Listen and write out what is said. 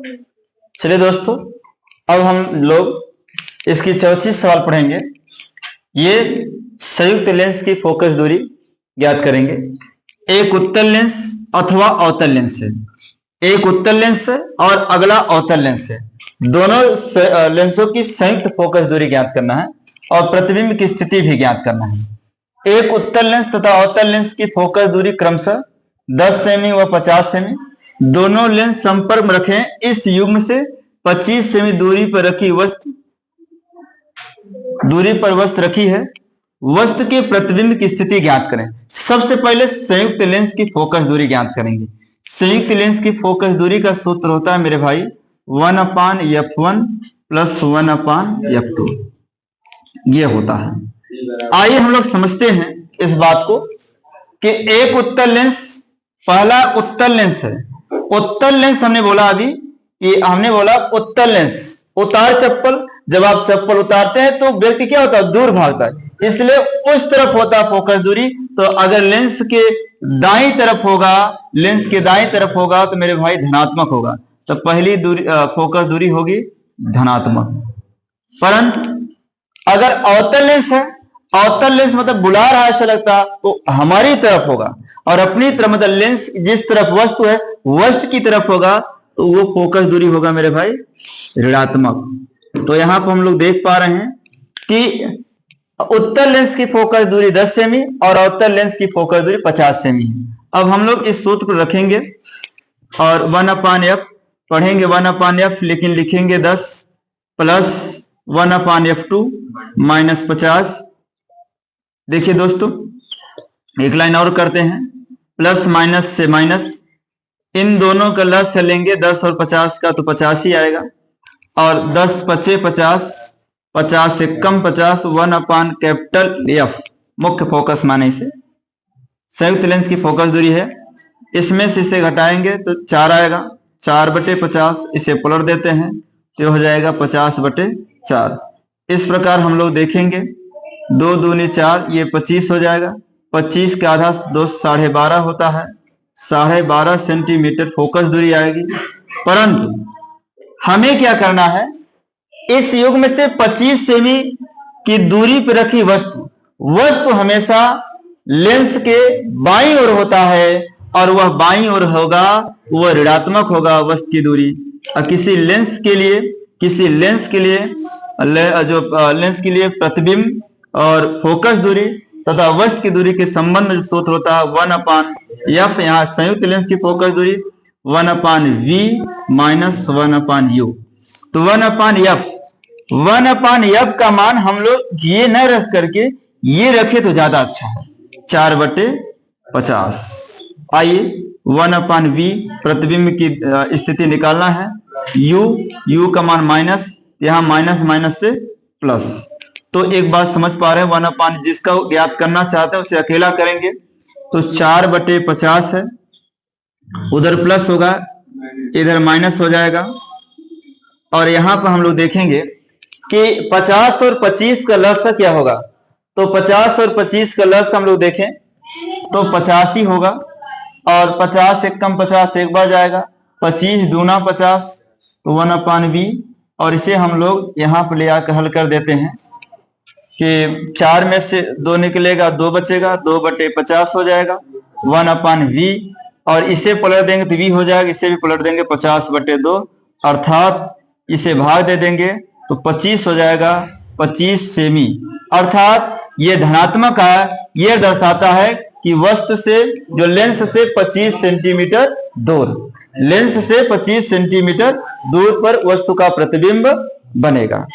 चलिए दोस्तों, अब हम लोग इसकी चौथी सवाल पढ़ेंगे। ये संयुक्त लेंस की फोकस दूरी ज्ञात करेंगे। एक उत्तल लेंस अथवा अवतल लेंस है, एक उत्तल लेंस है और अगला अवतल लेंस है। दोनों लेंसों की संयुक्त फोकस दूरी ज्ञात करना है और प्रतिबिंब की स्थिति भी ज्ञात करना है। एक उत्तल लेंस तथा अवतल लेंस की फोकस दूरी क्रमशः 10 सेमी व 50 सेमी। दोनों लेंस संपर्क में रखें। इस युग्म से 25 सेमी दूरी पर वस्तु रखी है। वस्तु के प्रतिबिंब की स्थिति ज्ञात करें। सबसे पहले संयुक्त लेंस की फोकस दूरी ज्ञात करेंगे। संयुक्त लेंस की फोकस दूरी का सूत्र होता है मेरे भाई 1/f1 + 1/f2, ये होता है। आइए हम लोग समझते हैं इस बात को कि एक उत्तल लेंस, पहला उत्तल लेंस है। उत्तल लेंस हमने बोला अभी कि हमने बोला उत्तल लेंस, उतार चप्पल, जब आप चप्पल उतारते हैं तो व्यक्ति क्या होता है, दूर भागता है, इसलिए उस तरफ होता है फोकस दूरी। तो अगर लेंस के दाईं तरफ होगा, लेंस के दाईं तरफ होगा तो मेरे भाई धनात्मक होगा, तो पहली दूरी फोकस दूरी होगी धनात्मक। परंतु अगर अवतल लेंस है, अवतल लेंस मतलब बुला रहा है ऐसा लगता है, तो हमारी तरफ होगा और अपनी तरफ मतलब लेंस जिस तरफ वस्तु है वस्तु की तरफ होगा, तो वो फोकस दूरी होगा मेरे भाई ऋणात्मक। तो यहां पर हम लोग देख पा रहे हैं कि उत्तल लेंस की फोकस दूरी 10 सेमी और अवतल लेंस की फोकस दूरी 50 सेमी है। अब हम लोग इस सूत्र को रखेंगे और 1/f पढ़ेंगे, 1/f लेकिन लिखेंगे 10 + 1/f2 - 50। देखिए दोस्तों, एक लाइन और करते हैं, प्लस माइनस से माइनस, इन दोनों का लस लेंगे 10 और 50 का, तो 50 ही आएगा। और 10 × 5 = 50, 50 से कम 50, 1/F मुख्य फोकस माने इसे। संयुक्त लेंस की फोकस दूरी है, इसमें से इसे घटाएंगे तो 4 आएगा, 4/50, इसे पलट देते हैं तो हो जाएगा 50/4। इस प्रकार हम लोग देखेंगे 2 दूनी 4, ये 25 हो जाएगा। 25 का आधा 2 12.5 होता है, 12.5 सेंटीमीटर फोकस दूरी आएगी। परंतु हमें क्या करना है, इस युग्म से 25 सेमी की दूरी पर रखी वस्तु हमेशा लेंस के बाईं ओर होता है और वह बाईं ओर होगा, वह ऋणात्मक होगा वस्तु की दूरी। और किसी लेंस के लिए प्रतिबिंब और फोकस दूरी तथा वस्तु की दूरी के संबंध में जो सूत्र होता है 1/f, यहाँ संयुक्त लेंस की फोकस दूरी 1/v - 1/u। तो 1/f का मान हम लोग ये न रख करके ये रखे तो ज्यादा अच्छा है, 4/50। आइए 1/v प्रतिबिंब की स्थिति निकालना है। u का मान माइनस, यहाँ माइनस माइनस से प्लस। तो एक बात समझ पा रहे हैं, 1/, जिसका ज्ञात करना चाहते हैं उसे अकेला करेंगे तो 4/50 है, उधर प्लस होगा, इधर माइनस हो जाएगा। और यहां पर हम लोग देखेंगे कि 50 और 25 का लस क्या होगा, तो 50 और 25 का लस हम लोग देखें तो 50 ही होगा, और 50 से कम 50 एक बार जाएगा, 25 दूना 50, तो 1/v। और इसे हम लोग यहाँ पर ले आकर हल कर देते हैं कि 4 में से 2 निकलेगा, 2 बचेगा, 2/50 हो जाएगा 1/v। और इसे पलट देंगे तो v हो जाएगा, इसे भी पलट देंगे 50/2, अर्थात इसे भाग दे देंगे तो 25 हो जाएगा, 25 सेमी। अर्थात ये धनात्मक है, ये दर्शाता है कि वस्तु से जो लेंस से 25 सेंटीमीटर दूर, लेंस से 25 सेंटीमीटर दूर पर वस्तु का प्रतिबिंब बनेगा।